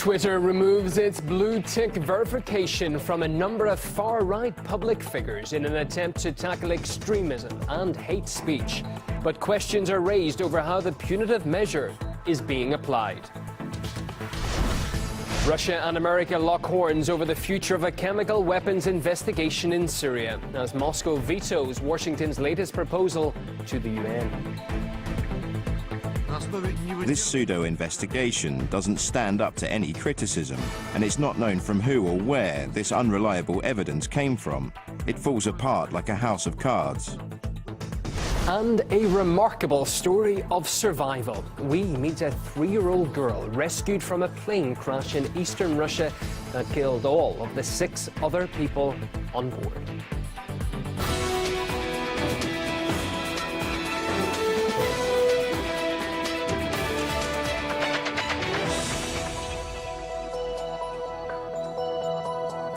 Twitter removes its blue tick verification from a number of far-right public figures in an attempt to tackle extremism and hate speech. But questions are raised over how the punitive measure is being applied. Russia and America lock horns over the future of a chemical weapons investigation in Syria, as Moscow vetoes Washington's latest proposal to the UN. This pseudo-investigation doesn't stand up to any criticism, and it's not known from who or where this unreliable evidence came from. It falls apart like a house of cards. And a remarkable story of survival. We meet a 3-year-old girl rescued from a plane crash in eastern Russia that killed all of the 6 other people on board.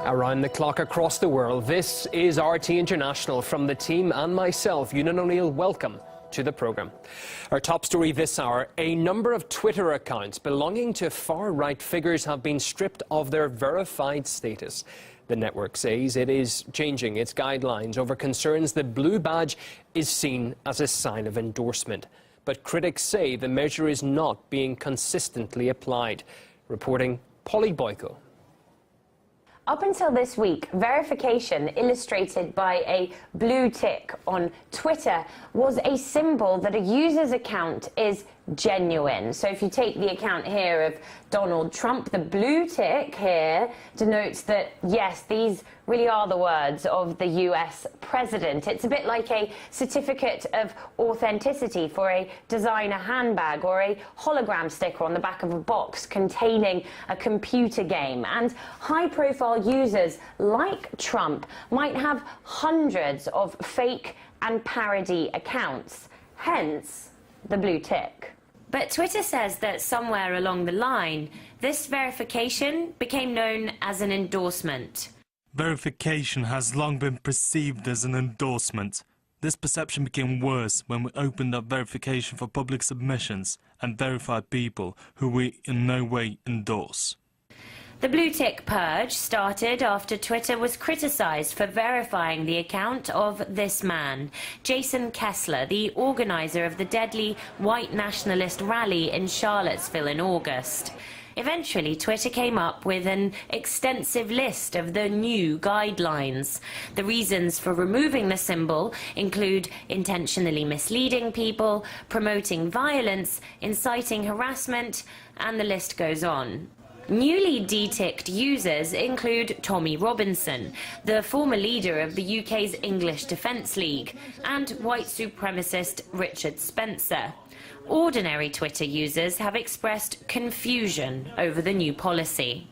Around the clock across the world, this is RT International. From the team and myself, Ewan O'Neill, welcome to the programme. Our top story this hour: a number of Twitter accounts belonging to far-right figures have been stripped of their verified status. The network says it is changing its guidelines over concerns the blue badge is seen as a sign of endorsement. But critics say the measure is not being consistently applied. Reporting Polly Boyko. Up until this week, verification illustrated by a blue tick on Twitter was a symbol that a user's account is genuine. So if you take the account here of Donald Trump, the blue tick here denotes that, yes, these really are the words of the US president. It's a bit like a certificate of authenticity for a designer handbag or a hologram sticker on the back of a box containing a computer game. And high-profile users like Trump might have hundreds of fake and parody accounts, hence the blue tick. But Twitter says that somewhere along the line, this verification became known as an endorsement. Verification has long been perceived as an endorsement. This perception became worse when we opened up verification for public submissions and verified people who we in no way endorse. The blue tick purge started after Twitter was criticised for verifying the account of this man, Jason Kessler, the organiser of the deadly white nationalist rally in Charlottesville in August. Eventually, Twitter came up with an extensive list of the new guidelines. The reasons for removing the symbol include intentionally misleading people, promoting violence, inciting harassment, and the list goes on. Newly de-ticked users include Tommy Robinson, the former leader of the UK's English Defence League, and white supremacist Richard Spencer. Ordinary Twitter users have expressed confusion over the new policy.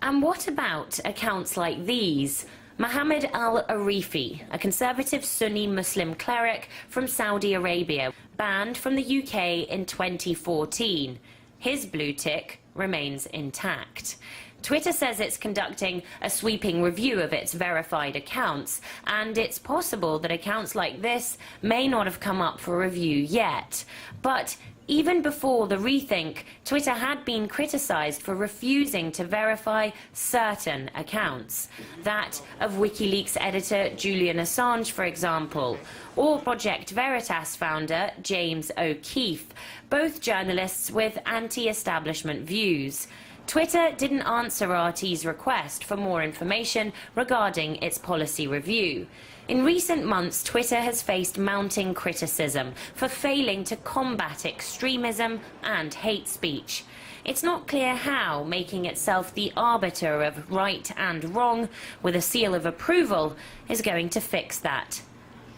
And what about accounts like these? Mohammed al-Arifi, a conservative Sunni Muslim cleric from Saudi Arabia, banned from the UK in 2014. His blue tick remains intact. Twitter says it's conducting a sweeping review of its verified accounts, and it's possible that accounts like this may not have come up for review yet. But even before the rethink, Twitter had been criticised for refusing to verify certain accounts. That of WikiLeaks editor Julian Assange, for example, or Project Veritas founder James O'Keefe, both journalists with anti-establishment views. Twitter didn't answer RT's request for more information regarding its policy review. In recent months, Twitter has faced mounting criticism for failing to combat extremism and hate speech. It's not clear how making itself the arbiter of right and wrong with a seal of approval is going to fix that.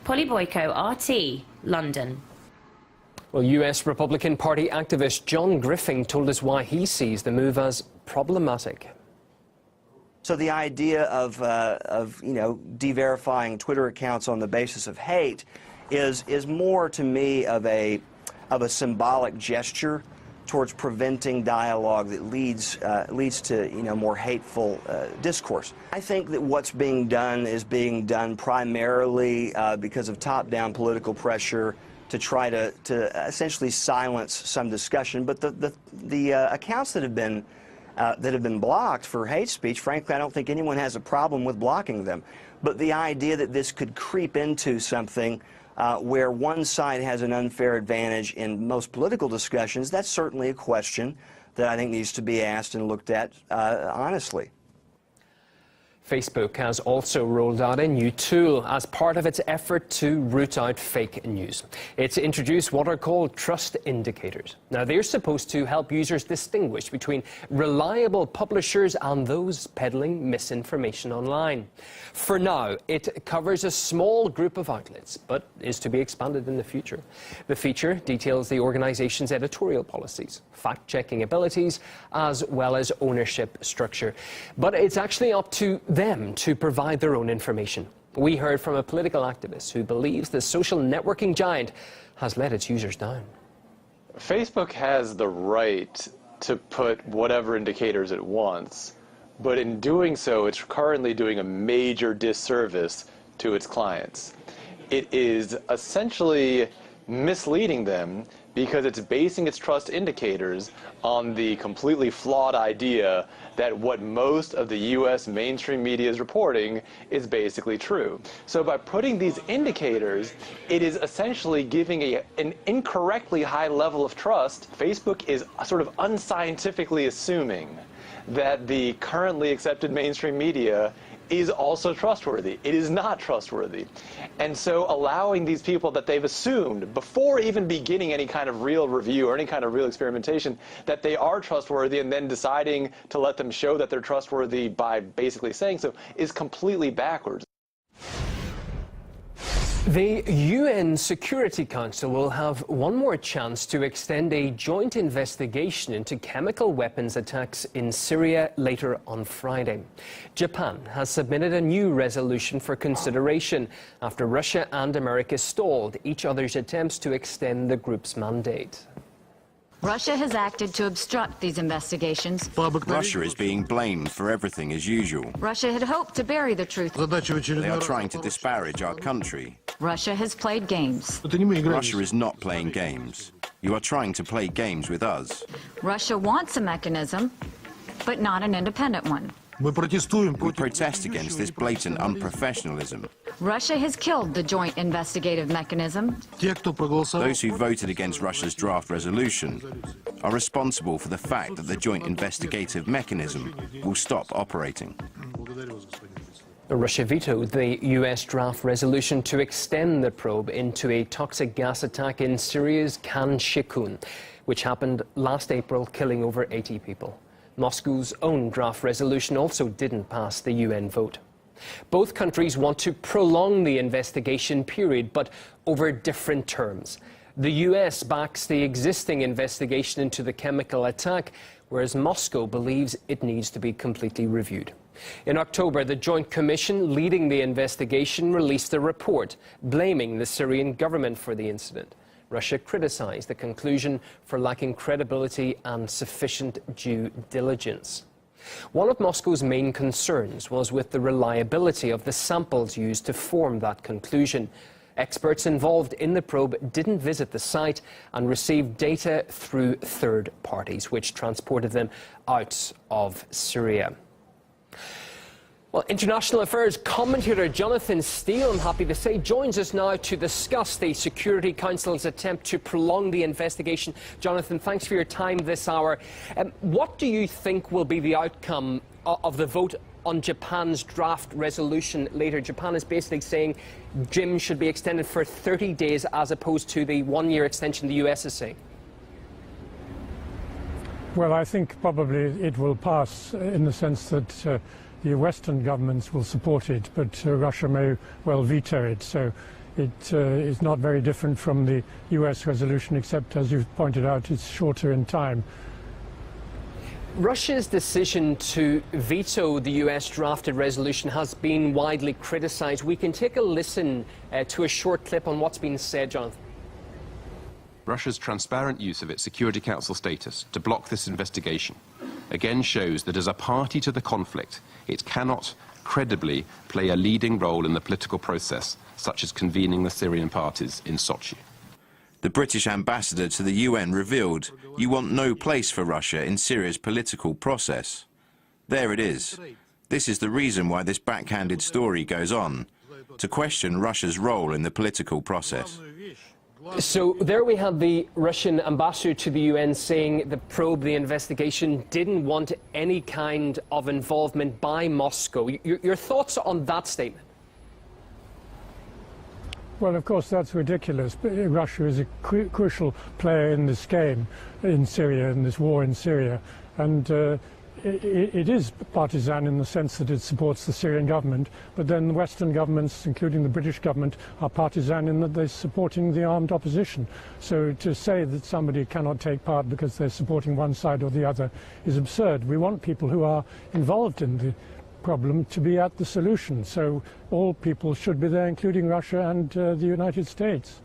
Polly Boyko, RT, London. Well, US Republican Party activist John Griffin told us why he sees the move as problematic. So the idea of de-verifying Twitter accounts on the basis of hate is more to me of a symbolic gesture towards preventing dialogue that leads to more hateful discourse. I think that what's being done is being done primarily because of top-down political pressure to try to essentially silence some discussion. But the accounts that have been blocked for hate speech, frankly, I don't think anyone has a problem with blocking them. But the idea that this could creep into something where one side has an unfair advantage in most political discussions, that's certainly a question that I think needs to be asked and looked at honestly. Facebook has also rolled out a new tool as part of its effort to root out fake news. It's introduced what are called trust indicators. Now, they're supposed to help users distinguish between reliable publishers and those peddling misinformation online. For now, it covers a small group of outlets, but is to be expanded in the future. The feature details the organization's editorial policies, fact-checking abilities, as well as ownership structure. But it's actually up to them to provide their own information. We heard from a political activist who believes the social networking giant has let its users down. Facebook has the right to put whatever indicators it wants, but in doing so, it's currently doing a major disservice to its clients. It is essentially misleading them because it's basing its trust indicators on the completely flawed idea that what most of the U.S. mainstream media is reporting is basically true. So by putting these indicators, it is essentially giving an incorrectly high level of trust. Facebook is sort of unscientifically assuming that the currently accepted mainstream media is also trustworthy. It is not trustworthy. And so allowing these people that they've assumed before even beginning any kind of real review or any kind of real experimentation that they are trustworthy and then deciding to let them show that they're trustworthy by basically saying so is completely backwards. The UN Security Council will have one more chance to extend a joint investigation into chemical weapons attacks in Syria later on Friday. Japan has submitted a new resolution for consideration after Russia and America stalled each other's attempts to extend the group's mandate. Russia has acted to obstruct these investigations. Russia is being blamed for everything as usual. Russia had hoped to bury the truth. They are trying to disparage our country. Russia has played games. Russia is not playing games. You are trying to play games with us. Russia wants a mechanism, but not an independent one. We protest against this blatant unprofessionalism. Russia has killed the joint investigative mechanism. Those who voted against Russia's draft resolution are responsible for the fact that the joint investigative mechanism will stop operating. Russia vetoed the US draft resolution to extend the probe into a toxic gas attack in Syria's Khan Sheikhoun, which happened last April, killing over 80 people. Moscow's own draft resolution also didn't pass the UN vote. Both countries want to prolong the investigation period, but over different terms. The US backs the existing investigation into the chemical attack, whereas Moscow believes it needs to be completely reviewed. In October, the Joint Commission leading the investigation released a report blaming the Syrian government for the incident. Russia criticized the conclusion for lacking credibility and sufficient due diligence. One of Moscow's main concerns was with the reliability of the samples used to form that conclusion. Experts involved in the probe didn't visit the site and received data through third parties, which transported them out of Syria. Well, international affairs commentator Jonathan Steele, I'm happy to say, joins us now to discuss the Security Council's attempt to prolong the investigation. Jonathan, thanks for your time this hour. What do you think will be the outcome of the vote on Japan's draft resolution later? Japan is basically saying JIM should be extended for 30 days as opposed to the one-year extension the US is saying. Well, I think probably it will pass in the sense that the Western governments will support it, but Russia may well veto it. So it is not very different from the US resolution, except, as you've pointed out, it's shorter in time. Russia's decision to veto the US drafted resolution has been widely criticised. We can take a listen to a short clip on what's been said, Jonathan. Russia's transparent use of its Security Council status to block this investigation again shows that as a party to the conflict, it cannot credibly play a leading role in the political process, such as convening the Syrian parties in Sochi. The British ambassador to the UN revealed, "You want no place for Russia in Syria's political process." There it is. This is the reason why this backhanded story goes on, to question Russia's role in the political process. So there we have the Russian ambassador to the UN saying the probe, the investigation, didn't want any kind of involvement by Moscow. Your thoughts on that statement? Well, of course, that's ridiculous. But Russia is a crucial player in this game in Syria, in this war in Syria. And it is partisan in the sense that it supports the Syrian government. But then the Western governments, including the British government, are partisan in that they're supporting the armed opposition. So to say that somebody cannot take part because they're supporting one side or the other is absurd. We want people who are involved in the problem to be at the solution. So all people should be there, including Russia and the United States.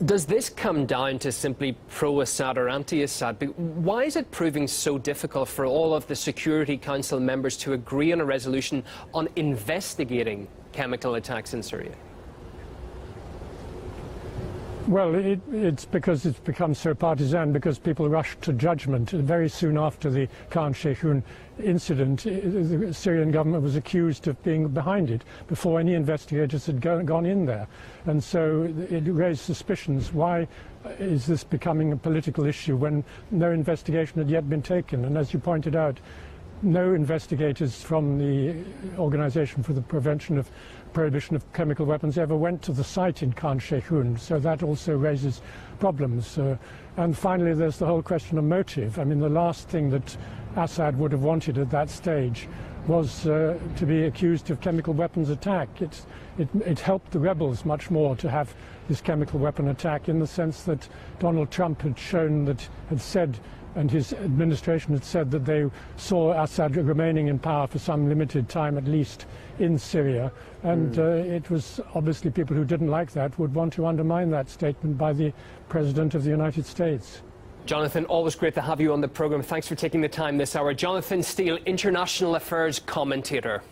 Does this come down to simply pro-Assad or anti-Assad? Why is it proving so difficult for all of the Security Council members to agree on a resolution on investigating chemical attacks in Syria? Well, it's because it's become so partisan, because people rushed to judgment. Very soon after the Khan Shaykhun incident, the Syrian government was accused of being behind it before any investigators had gone in there. And so it raised suspicions. Why is this becoming a political issue when no investigation had yet been taken? And as you pointed out, no investigators from the Organization for the Prohibition of Chemical Weapons ever went to the site in Khan Shaykhun, so that also raises problems. And finally, there's the whole question of motive. I mean, the last thing that Assad would have wanted at that stage was to be accused of chemical weapons attack. It helped the rebels much more to have this chemical weapon attack, in the sense that Donald Trump had said, and his administration had said, that they saw Assad remaining in power for some limited time, at least in Syria. And it was obviously people who didn't like that would want to undermine that statement by the President of the United States. Jonathan, always great to have you on the programme. Thanks for taking the time this hour. Jonathan Steele, International Affairs commentator.